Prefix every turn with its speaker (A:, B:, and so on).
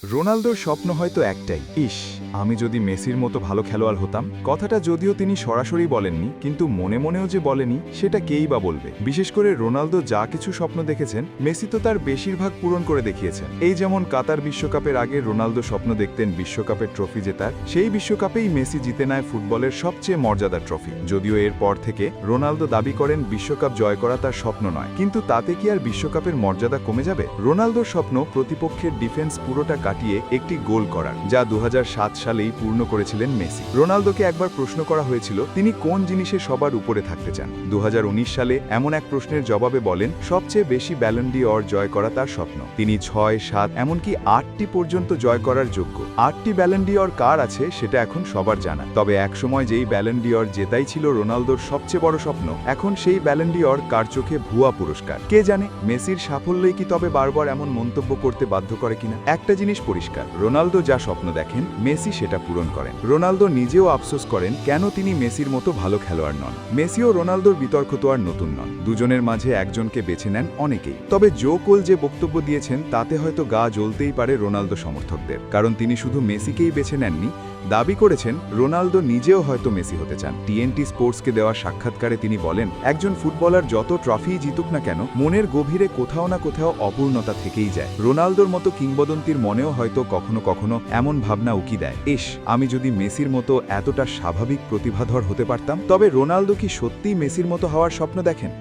A: রোনালদোর স্বপ্ন হয়তো একটাই, আমি যদি মেসির মতো ভালো খেলোয়াড় হতাম। কথাটা যদিও তিনি সরাসরি বলেননি, কিন্তু মনে মনেও যে বলেনি সেটা কেই বা বলবে। বিশেষ করে রোনালদো যা কিছু স্বপ্ন দেখেছেন, মেসি তো তার বেশিরভাগ পূরণ করে দেখিয়েছেন। এই যেমন কাতার বিশ্বকাপের আগে রোনালদো স্বপ্ন দেখতেন বিশ্বকাপের ট্রফি জেতার, সেই বিশ্বকাপেই মেসি জিতে নেয় ফুটবলের সবচেয়ে মর্যাদার ট্রফি। যদিও এর পর থেকে রোনালদো দাবি করেন বিশ্বকাপ জয় করা তার স্বপ্ন নয়, কিন্তু তাতে কি আর বিশ্বকাপের মর্যাদা কমে যাবে? রোনালদোর স্বপ্ন প্রতিপক্ষের ডিফেন্স পুরোটা কাটিয়ে একটি গোল করার, যা 2007 সালেই পূর্ণ করেছিলেন মেসি। রোনালদোকে একবার প্রশ্ন করা হয়েছিল তিনি কোন জিনিসে সবার উপরে থাকতে চান। 2019 সালে এমন এক প্রশ্নের জবাবে বলেন সবচেয়ে বেশি ব্যালন ডি অর জয় করা তার স্বপ্ন। তিনি 6, 7 এমনকি 8টি পর্যন্ত জয় করার যোগ্য। 8টি ব্যালন ডি অর কার আছে সেটা এখন সবার জানা। তবে একসময় যেই ব্যালন ডি অর জেতাই ছিল রোনালদোর সবচেয়ে বড় স্বপ্ন, এখন সেই ব্যালন ডি অর কার চোখে ভুয়া পুরস্কার। কে জানে মেসির সাফল্যই কি তবে বারবার এমন মন্তব্য করতে বাধ্য করে কিনা। একটা জিনিস পরিষ্কার, রোনালদো যা স্বপ্ন দেখেন মেসি সেটা পূরণ করেন। রোনালদো নিজেও আফসোস করেন কেন তিনি মেসির মতো ভালো খেলোয়াড় নন। মেসি ও রোনালদোর বিতর্ক তো আর নতুন নন, দুজনের মাঝে একজনকে বেছে নেন অনেকেই। তবে জো কোল যে বক্তব্য দিয়েছেন তাতে হয়তো গা জ্বলতেই পারে রোনালদো সমর্থকদের, কারণ তিনি শুধু মেসিকেই বেছে নেননি, দাবি করেছেন রোনালদো নিজেও হয়তো মেসি হতে চান। টিএনটি স্পোর্টসকে দেওয়া সাক্ষাৎকারে তিনি বলেন, একজন ফুটবলার যত ট্রফিই জিতুক না কেন, মনের গভীরে কোথাও না কোথাও অপূর্ণতা থেকেই যায়। রোনালদোর মতো কিংবদন্তির মনেও হয়তো কখনো কখনো এমন ভাবনা উকি দেয়, আমি যদি মেসির মতো এতটা স্বাভাবিক প্রতিভাধর হতে পারতাম। তবে রোনালদো কি সত্যিই মেসির মতো হওয়ার স্বপ্ন দেখেন?